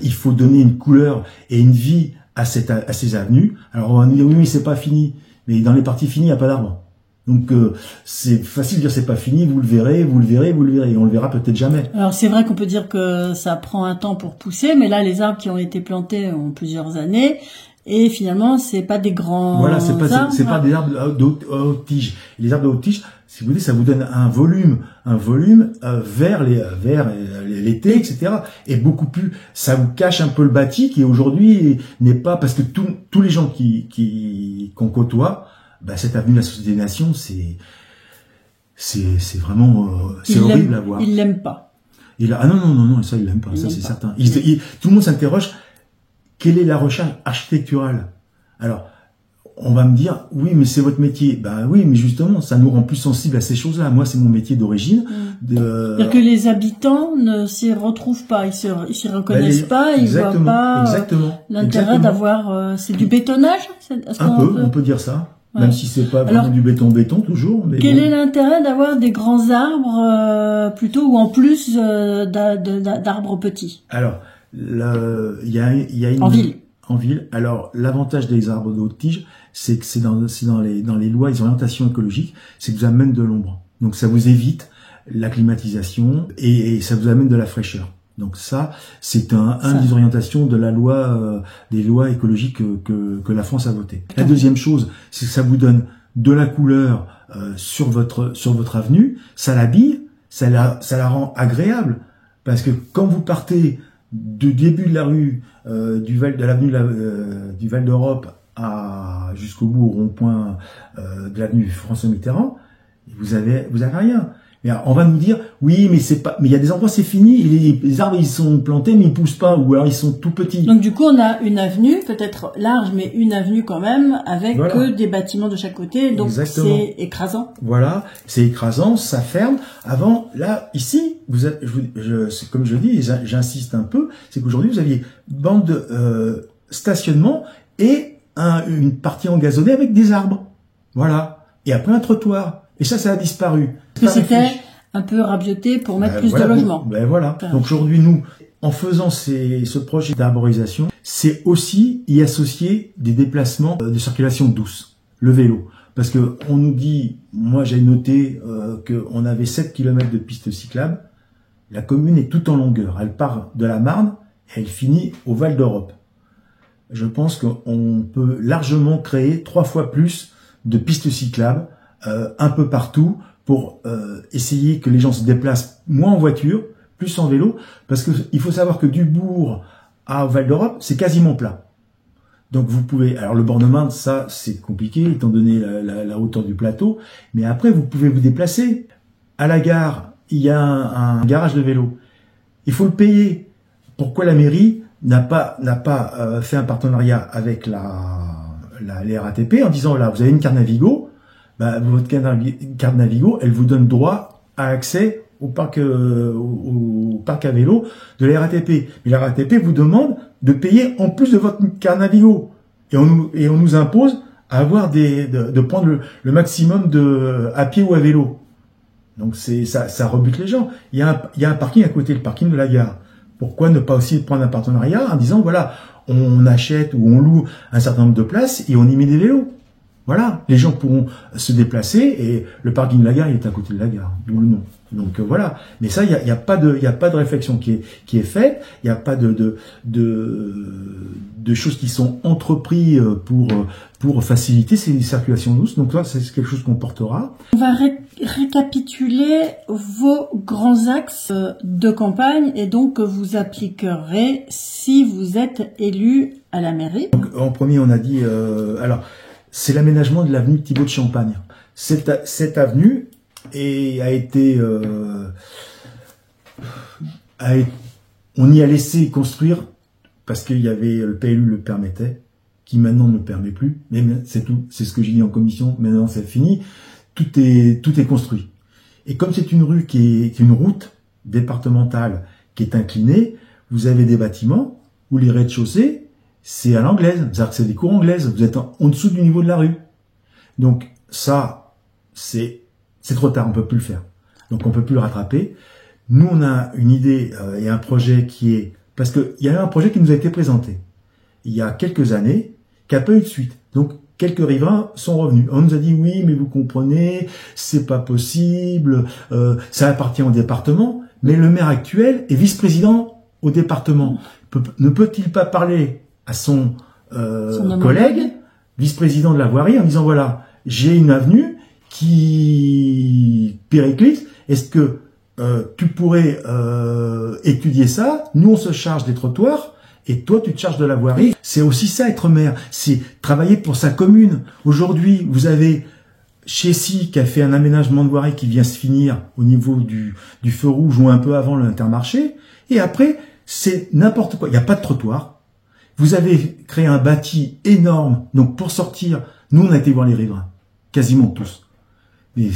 Il faut donner une couleur et une vie à ces avenues. Alors, on va nous dire, oui, mais c'est pas fini. Mais dans les parties finies, il n'y a pas d'arbres. Donc, c'est facile de dire c'est pas fini, vous le verrez, vous le verrez, vous le verrez. Et on le verra peut-être jamais. Alors, c'est vrai qu'on peut dire que ça prend un temps pour pousser, mais là, les arbres qui ont été plantés ont plusieurs années. Et finalement, c'est pas des grands Arbres. Voilà, c'est pas des arbres de haute tige. Et les arbres de haute tige, si vous voulez, ça vous donne un volume vers l'été, etc. Et beaucoup plus, ça vous cache un peu le bâti qui aujourd'hui n'est pas, parce que tous les gens qu'on côtoie, cette avenue de la Société des Nations, c'est vraiment, c'est horrible à voir. Ils l'aiment pas. Non, ça, ils l'aiment pas, ça c'est certain. Tout le monde s'interroge, quelle est la recherche architecturale? Alors, on va me dire, oui, mais c'est votre métier. Ben oui, mais justement, ça nous rend plus sensibles à ces choses-là. Moi, c'est mon métier d'origine. C'est-à-dire que les habitants ne s'y retrouvent pas, ils s'y reconnaissent pas, ils voient pas l'intérêt d'avoir. C'est du bétonnage. On peut dire ça. Ouais. Même si c'est pas vraiment du béton toujours. Mais quel est l'intérêt d'avoir des grands arbres plutôt ou en plus d'arbres petits? Alors, il y a une en ville. Alors, l'avantage des arbres de haute tige, c'est que c'est dans les lois, les orientations écologiques, c'est que vous amène de l'ombre. Donc, ça vous évite la climatisation et ça vous amène de la fraîcheur. Donc ça, c'est une des orientations de la loi, des lois écologiques que la France a votées. La deuxième chose, c'est que ça vous donne de la couleur sur votre avenue, ça l'habille, ça la rend agréable, parce que quand vous partez du début de la rue de l'avenue du Val d'Europe jusqu'au bout au rond-point de l'avenue François Mitterrand, vous avez rien. Mais on va nous dire, oui, mais il y a des endroits c'est fini, et les arbres ils sont plantés mais ils poussent pas, ou alors ils sont tout petits. Donc du coup on a une avenue, peut-être large, mais une avenue quand même, avec que des bâtiments de chaque côté, donc c'est écrasant. Voilà, c'est écrasant, ça ferme. Avant, là, ici, comme je dis, j'insiste un peu, c'est qu'aujourd'hui vous aviez bande de stationnement et une partie engazonnée avec des arbres. Voilà. Et après un trottoir. Et ça a disparu. Parce que c'était un peu rabioté pour mettre plus de logements. Voilà. Donc aujourd'hui, nous, en faisant ce projet d'arborisation, c'est aussi y associer des déplacements de circulation douce, le vélo. Parce que on nous dit, moi j'ai noté qu'on avait 7 km de pistes cyclables. La commune est toute en longueur. Elle part de la Marne et elle finit au Val d'Europe. Je pense qu'on peut largement créer 3 fois plus de pistes cyclables un peu partout pour essayer que les gens se déplacent moins en voiture, plus en vélo, parce que il faut savoir que du bourg à Val d'Europe, c'est quasiment plat. Donc vous pouvez, alors le Bornemann, ça c'est compliqué étant donné la hauteur du plateau, mais après vous pouvez vous déplacer. À la gare, il y a un garage de vélo. Il faut le payer. Pourquoi la mairie n'a pas fait un partenariat avec les RATP en disant là vous avez une carte Navigo, votre carte Navigo, elle vous donne droit à accès au parc à vélo de la RATP. Mais la RATP vous demande de payer en plus de votre carte Navigo. Et on nous impose à avoir de prendre le maximum à pied ou à vélo. Donc ça rebute les gens. Il y a un parking à côté, le parking de la gare. Pourquoi ne pas aussi prendre un partenariat en disant voilà, on achète ou on loue un certain nombre de places et on y met des vélos. Voilà, les gens pourront se déplacer et le parking de la gare il est à côté de la gare, d'où le nom. Donc voilà. Mais ça, il y a pas de réflexion qui est faite. Il n'y a pas de choses qui sont entreprises pour faciliter ces circulations douces. Donc ça, c'est quelque chose qu'on portera. On va récapituler vos grands axes de campagne et donc que vous appliquerez si vous êtes élu à la mairie. Donc, en premier, on a dit alors c'est l'aménagement de l'avenue Thibaut de Champagne. Cette avenue on y a laissé construire parce qu'il y avait le PLU le permettait, qui maintenant ne permet plus. Mais c'est tout, c'est ce que j'ai dit en commission. Maintenant c'est fini, tout est construit. Et comme c'est une rue qui est une route départementale qui est inclinée, vous avez des bâtiments où les rez-de-chaussée c'est à l'anglaise, c'est-à-dire que c'est des cours anglaises. Vous êtes en dessous du niveau de la rue. Donc ça c'est trop tard, on peut plus le faire. Donc on peut plus le rattraper. Nous, on a une idée et un projet parce qu'il y a un projet qui nous a été présenté il y a quelques années, qui n'a pas eu de suite. Donc quelques riverains sont revenus. On nous a dit oui, mais vous comprenez, c'est pas possible, ça appartient au département. Mais le maire actuel est vice-président au département. Ne peut-il pas parler à son collègue, vice-président de la voirie, en disant voilà, j'ai une avenue qui périclite, est-ce que tu pourrais étudier ça? Nous on se charge des trottoirs et toi tu te charges de la voirie. C'est aussi ça être maire, c'est travailler pour sa commune. Aujourd'hui vous avez Chessy qui a fait un aménagement de voirie qui vient se finir au niveau du feu rouge ou un peu avant l'Intermarché, et après c'est n'importe quoi, il n'y a pas de trottoir. Vous avez créé un bâti énorme, donc pour sortir, nous on a été voir les riverains, quasiment tous. Mais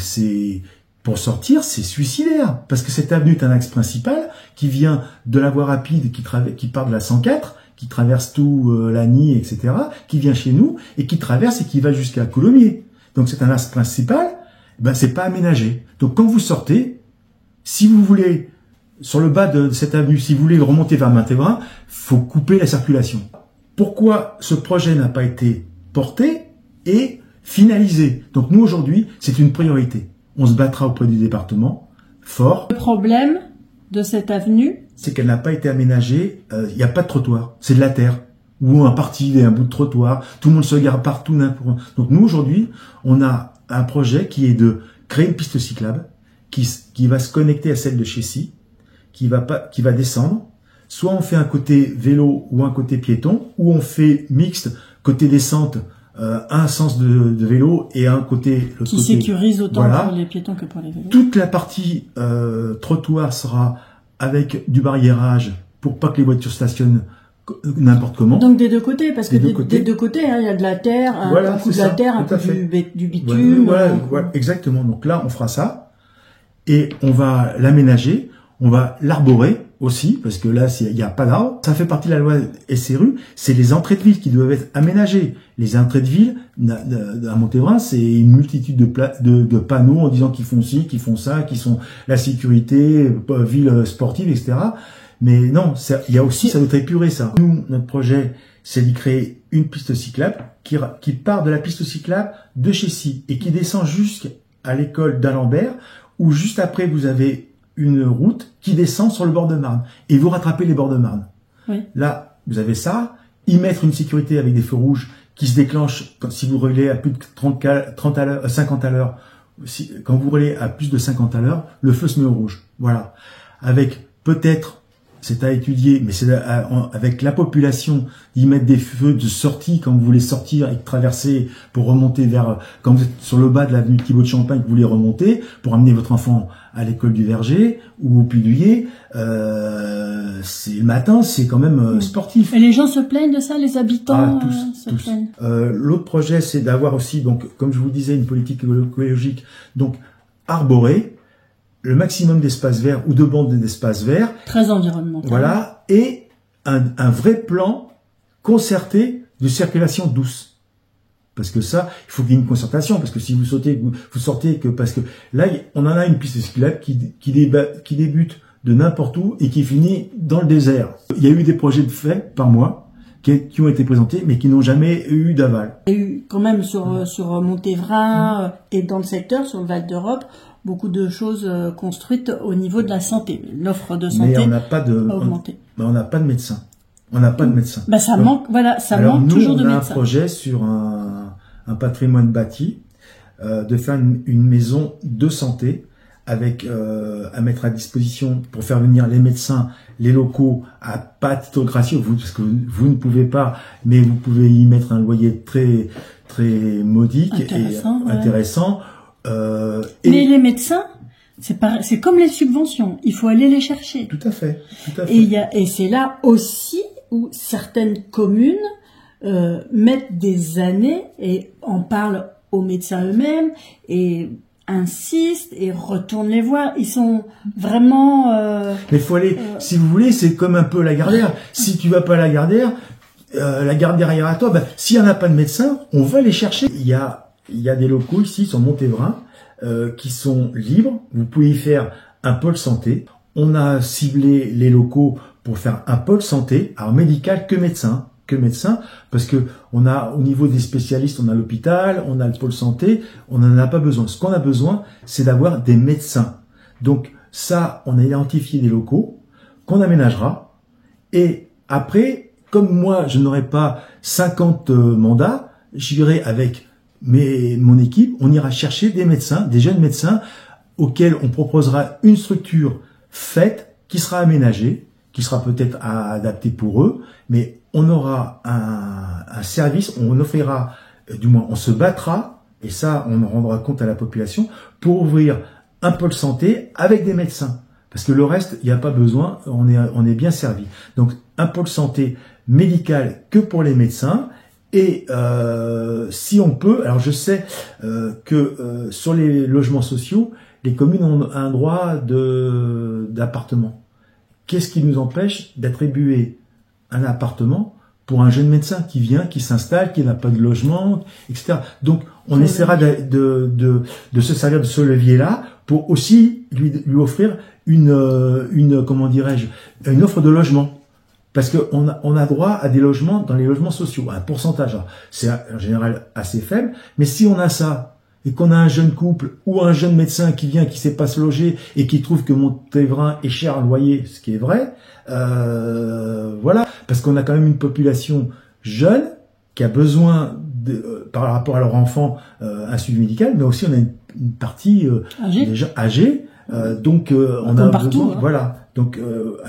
pour sortir, c'est suicidaire. Parce que cette avenue est un axe principal qui vient de la voie rapide, qui part de la 104, qui traverse tout Lagny, etc., qui vient chez nous, et qui traverse et qui va jusqu'à Coulommiers. Donc c'est un axe principal, ben c'est pas aménagé. Donc quand vous sortez, si vous voulez, sur le bas de cette avenue, si vous voulez remonter vers Maintevrin, faut couper la circulation. Pourquoi ce projet n'a pas été porté et finalisé? Donc nous aujourd'hui, c'est une priorité. On se battra auprès du département, fort. Le problème de cette avenue, c'est qu'elle n'a pas été aménagée, il n'y a pas de trottoir, c'est de la terre. Ou un parti, un bout de trottoir, tout le monde se gare partout. Donc nous aujourd'hui, on a un projet qui est de créer une piste cyclable, qui va se connecter à celle de Chessy, qui va descendre. Soit on fait un côté vélo ou un côté piéton, ou on fait mixte, côté descente, un sens de vélo et un côté... Qui sécurise autant pour les piétons que pour les vélos. Toute la partie trottoir sera avec du barriérage pour pas que les voitures stationnent n'importe comment. Donc des deux côtés, parce que des deux côtés, hein, il y a de la terre, un coup de la terre, un coup du bitume. Voilà, exactement. Donc là, on fera ça et on va l'aménager, on va l'arborer aussi, parce que là, il n'y a pas d'arbres. Ça fait partie de la loi SRU, c'est les entrées de ville qui doivent être aménagées. Les entrées de ville, à Montévrain, c'est une multitude de panneaux en disant qu'ils font ci, qu'ils font ça, qu'ils sont la sécurité, ville sportive, etc. Mais non, il y a aussi, ça doit être épuré, ça. Nous, notre projet, c'est d'y créer une piste cyclable qui part de la piste cyclable de Chessy et qui descend jusqu'à l'école d'Alembert, où juste après, vous avez une route qui descend sur le bord de Marne. Et vous rattrapez les bords de Marne. Oui. Là, vous avez ça. Y mettre une sécurité avec des feux rouges qui se déclenchent si vous roulez à plus de 50 à l'heure. Quand vous roulez à plus de 50 à l'heure, le feu se met au rouge. Voilà. Avec peut-être, c'est à étudier, mais c'est avec la population d'y mettre des feux de sortie quand vous voulez sortir et traverser pour remonter quand vous êtes sur le bas de l'avenue Thibaut de Champagne, vous voulez remonter pour amener votre enfant à l'école du Verger ou au Puy-du-Guet, c'est le matin, c'est quand même sportif. Et les gens se plaignent de ça, les habitants tous. L'autre projet, c'est d'avoir aussi, donc, comme je vous disais, une politique écologique, donc arborer le maximum d'espaces verts ou de bandes d'espaces verts. Très environnemental. Voilà, et un vrai plan concerté de circulation douce. Parce que ça, il faut qu'il y ait une concertation, parce que si vous sortez parce que là, on en a une piste cyclable qui débute de n'importe où et qui finit dans le désert. Il y a eu des projets de fait par moi qui ont été présentés, mais qui n'ont jamais eu d'aval. Il y a eu quand même sur Montévrain et dans le secteur, sur le Val d'Europe, beaucoup de choses construites au niveau de la santé. L'offre de santé on n'a pas de, a augmenté. On n'a pas de médecin. On n'a pas de médecin. Bah ça manque, voilà, ça alors manque nous, toujours de médecins. On a médecins. un projet sur un patrimoine bâti, de faire une maison de santé avec à mettre à disposition pour faire venir les médecins, les locaux à pas titre gracieux, parce que vous ne pouvez pas, mais vous pouvez y mettre un loyer très très modique Intéressant, et intéressant. Mais les médecins, c'est comme les subventions, il faut aller les chercher. Tout à fait, tout à fait. Et c'est là aussi où certaines communes mettent des années et en parlent aux médecins eux-mêmes et insistent et retournent les voir. Ils sont vraiment... Mais il faut aller, si vous voulez, c'est comme un peu la Gardère. Si tu vas pas à la Gardère ira à toi. Ben, s'il y en a pas de médecin, on va les chercher. Il y a des locaux ici sur Montévrain qui sont libres. Vous pouvez y faire un pôle santé. On a ciblé les locaux pour faire un pôle santé, alors médical que médecin, parce que on a au niveau des spécialistes, on a l'hôpital, on a le pôle santé, on n'en a pas besoin. Ce qu'on a besoin, c'est d'avoir des médecins. Donc ça, on a identifié des locaux qu'on aménagera. Et après, comme moi, je n'aurai pas 50 mandats, j'irai avec mon équipe, on ira chercher des médecins, des jeunes médecins, auxquels on proposera une structure faite, qui sera aménagée, qui sera peut-être adaptée pour eux, mais on aura un service, on offrira, du moins on se battra, et ça on en rendra compte à la population, pour ouvrir un pôle santé avec des médecins. Parce que le reste, il n'y a pas besoin, on est bien servi. Donc un pôle santé médical que pour les médecins, et si on peut, alors je sais que sur les logements sociaux, les communes ont un droit d'appartement. Qu'est-ce qui nous empêche d'attribuer un appartement pour un jeune médecin qui vient, qui s'installe, qui n'a pas de logement, etc. Donc, on essaiera de se servir de ce levier-là pour aussi lui offrir comment dirais-je, une offre de logement. Parce qu'on a droit à des logements dans les logements sociaux, un pourcentage. C'est en général assez faible, mais si on a ça, et qu'on a un jeune couple ou un jeune médecin qui vient, qui sait pas se loger et qui trouve que Montévrain est cher à loyer, ce qui est vrai, voilà, parce qu'on a quand même une population jeune qui a besoin, par rapport à leurs enfants, un suivi médical, mais aussi on a une partie déjà âgée, donc on a besoin, voilà, donc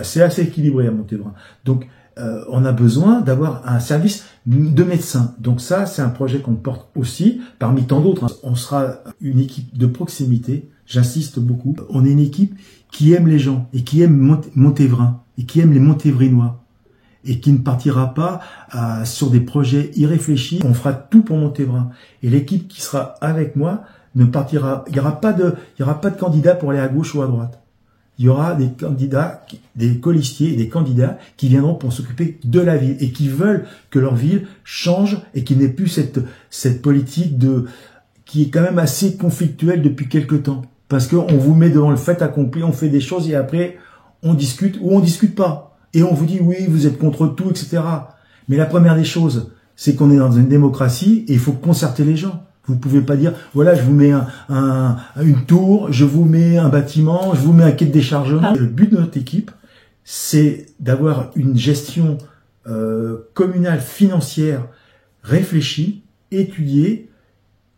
c'est assez équilibré à Montévrain. Donc on a besoin d'avoir un service de médecins. Donc ça, c'est un projet qu'on porte aussi, parmi tant d'autres. On sera une équipe de proximité, j'insiste beaucoup. On est une équipe qui aime les gens, et qui aime Montévrain, et qui aime les Montévrinois, et qui ne partira pas sur des projets irréfléchis. On fera tout pour Montévrain. Et l'équipe qui sera avec moi ne partira, il y aura pas de candidat pour aller à gauche ou à droite. Il y aura des candidats, des colistiers, des candidats qui viendront pour s'occuper de la ville et qui veulent que leur ville change et qu'il n'y ait plus cette politique qui est quand même assez conflictuelle depuis quelque temps. Parce qu'on vous met devant le fait accompli, on fait des choses et après on discute ou on discute pas. Et on vous dit oui, vous êtes contre tout, etc. Mais la première des choses, c'est qu'on est dans une démocratie et il faut concerter les gens. Vous pouvez pas dire, voilà, je vous mets une tour, je vous mets un bâtiment, je vous mets un quai de déchargement. Le but de notre équipe, c'est d'avoir une gestion communale, financière, réfléchie, étudiée,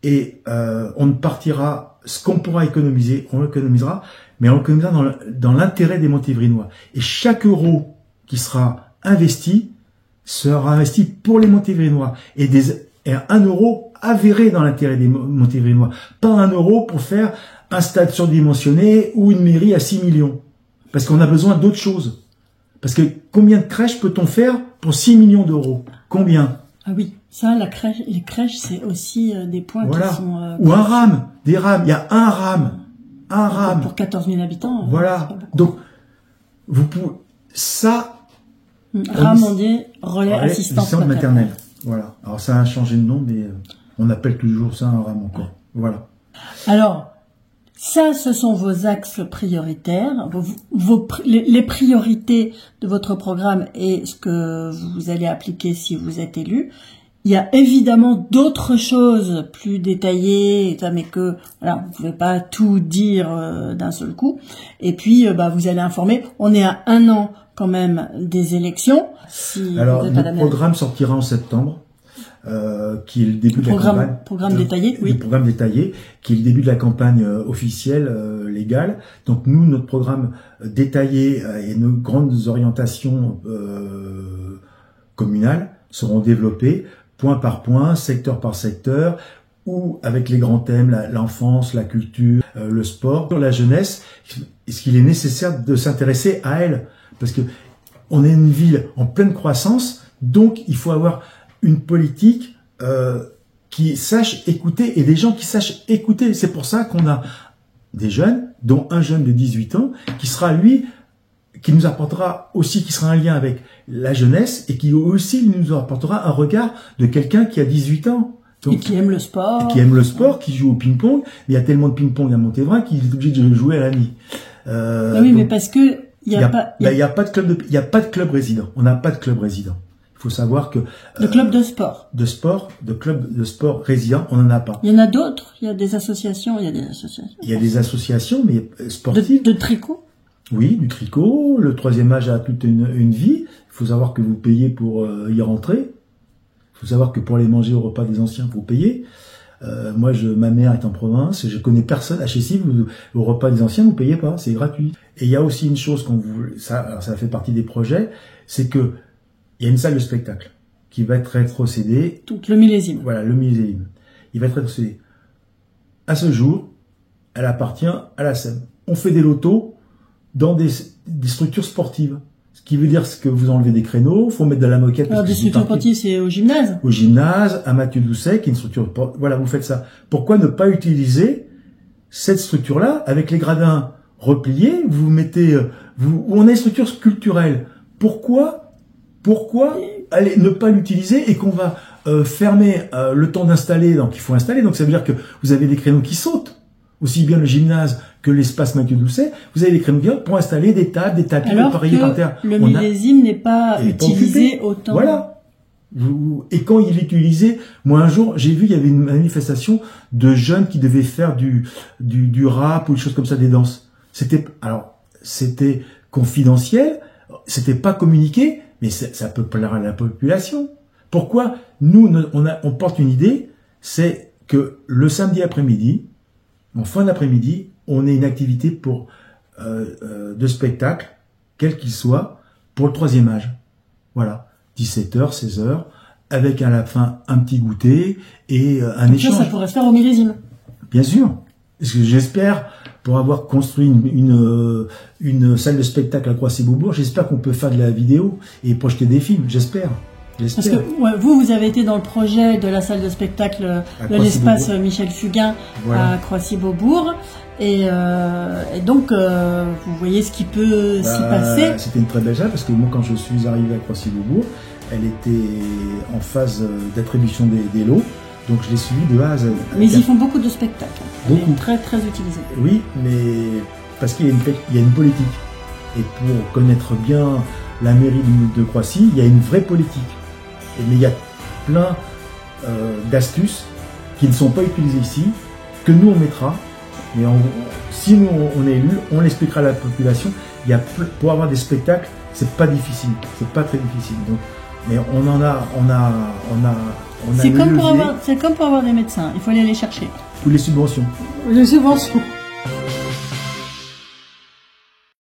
et on ne partira, ce qu'on pourra économiser, on l'économisera, mais on l'économisera dans l'intérêt des Montévrinois. Et chaque euro qui sera investi pour les Montévrinois. Et 1 euro avéré dans l'intérêt des Montévrinois. Pas 1 euro pour faire un stade surdimensionné ou une mairie à 6 millions. Parce qu'on a besoin d'autre chose. Parce que combien de crèches peut-on faire pour 6 millions d'euros? Combien? Ah oui, ça, les crèches, c'est aussi des points voilà. qui sont... ou un RAM, des rames. Il y a un RAM. Pour 14 000 habitants. Voilà. Donc, vous pouvez... Ça... RAM, on dit relais assistante maternelle. Voilà. Alors ça a changé de nom, mais on appelle toujours ça un RAM encore. Voilà. Alors, ça, ce sont vos axes prioritaires, les priorités de votre programme et ce que vous allez appliquer si vous êtes élu. Il y a évidemment d'autres choses plus détaillées, mais que voilà, vous pouvez pas tout dire d'un seul coup. Et puis, vous allez informer. On est à 1 an quand même des élections. Alors, le programme sortira en septembre. Qui est le début de la campagne. Programme détaillé, oui. Le programme détaillé, qui est le début de la campagne officielle, légale. Donc nous, notre programme détaillé et nos grandes orientations communales seront développées point par point, secteur par secteur, ou avec les grands thèmes, l'enfance, la culture, le sport, la jeunesse. Est-ce qu'il est nécessaire de s'intéresser à elle? Parce que on est une ville en pleine croissance, donc il faut avoir une politique qui sache écouter et des gens qui sachent écouter. C'est pour ça qu'on a des jeunes, dont un jeune de 18 ans, qui sera lui, qui nous apportera aussi, qui sera un lien avec la jeunesse et qui aussi nous apportera un regard de quelqu'un qui a 18 ans. Donc, et qui aime le sport. Et qui aime le sport, qui joue au ping-pong. Il y a tellement de ping-pong à Montévrain qu'il est obligé de jouer à la nuit. Oui, mais parce que il y a pas de club résident. On n'a pas de club résident. Il faut savoir que de club de sport, de club de sport résident, on n'en a pas. Il y en a d'autres. Il y a des associations. Il y a des associations, mais sportives. De tricot. Oui, du tricot. Le troisième âge a toute une vie. Il faut savoir que vous payez pour y rentrer. Il faut savoir que pour aller manger au repas des anciens, vous payez. Moi, ma mère est en province. Je connais personne. À Chessy, au repas des anciens, vous payez pas. C'est gratuit. Et il y a aussi une chose ça fait partie des projets, c'est que il y a une salle de spectacle qui va être rétrocédée. Donc le millésime. Voilà, le millésime. Il va être rétrocédé. À ce jour, elle appartient à la SEM. On fait des lotos dans des structures sportives. Ce qui veut dire que vous enlevez des créneaux, faut mettre de la moquette. Alors des structures sportives, c'est au gymnase. Au gymnase, à Mathieu Doucet, qui est une structure. Voilà, vous faites ça. Pourquoi ne pas utiliser cette structure-là avec les gradins repliés? Vous mettez, on a une structure culturelle. Pourquoi aller ne pas l'utiliser et qu'on va fermer le temps d'installer? Donc il faut installer. Donc ça veut dire que vous avez des créneaux qui sautent. Aussi bien le gymnase que l'espace Mathieu Doucet, vous avez des créneaux pour installer des tables, des tapis, appareillés par terre. Le millésime n'est pas utilisé autant. Voilà. Et quand il est utilisé, moi un jour, j'ai vu, il y avait une manifestation de jeunes qui devaient faire du rap ou des choses comme ça, des danses. C'était confidentiel, c'était pas communiqué, mais ça peut plaire à la population. Pourquoi? Nous, on porte une idée, c'est que le samedi après-midi, en fin d'après-midi, on ait une activité de spectacle, quel qu'il soit, pour le troisième âge. Voilà. 17h, 16h, avec à la fin un petit goûter et un échange. Ça pourrait se faire au millésime. Bien sûr. Parce que j'espère, pour avoir construit une salle de spectacle à Croissy-Beaubourg, j'espère qu'on peut faire de la vidéo et projeter des films. J'espère. Parce que vous avez été dans le projet de la salle de spectacle de l'espace Michel Fugain à Croissy-Beaubourg. Et donc, vous voyez ce qui peut s'y passer. C'était une très belle salle parce que moi, quand je suis arrivé à Croissy-Beaubourg, elle était en phase d'attribution des lots. Donc je l'ai suivi de A à Z. Mais ils font beaucoup de spectacles. Beaucoup. Très, très utilisés. Oui, mais parce qu'il y a une politique. Et pour connaître bien la mairie de Croissy, il y a une vraie politique. Mais il y a plein d'astuces qui ne sont pas utilisées ici, que nous on mettra. Mais si nous on est élus, on l'expliquera à la population. Pour avoir des spectacles, c'est pas difficile, c'est pas très difficile. Donc, mais c'est comme pour avoir des médecins, il faut aller les chercher. Ou les subventions. Les subventions.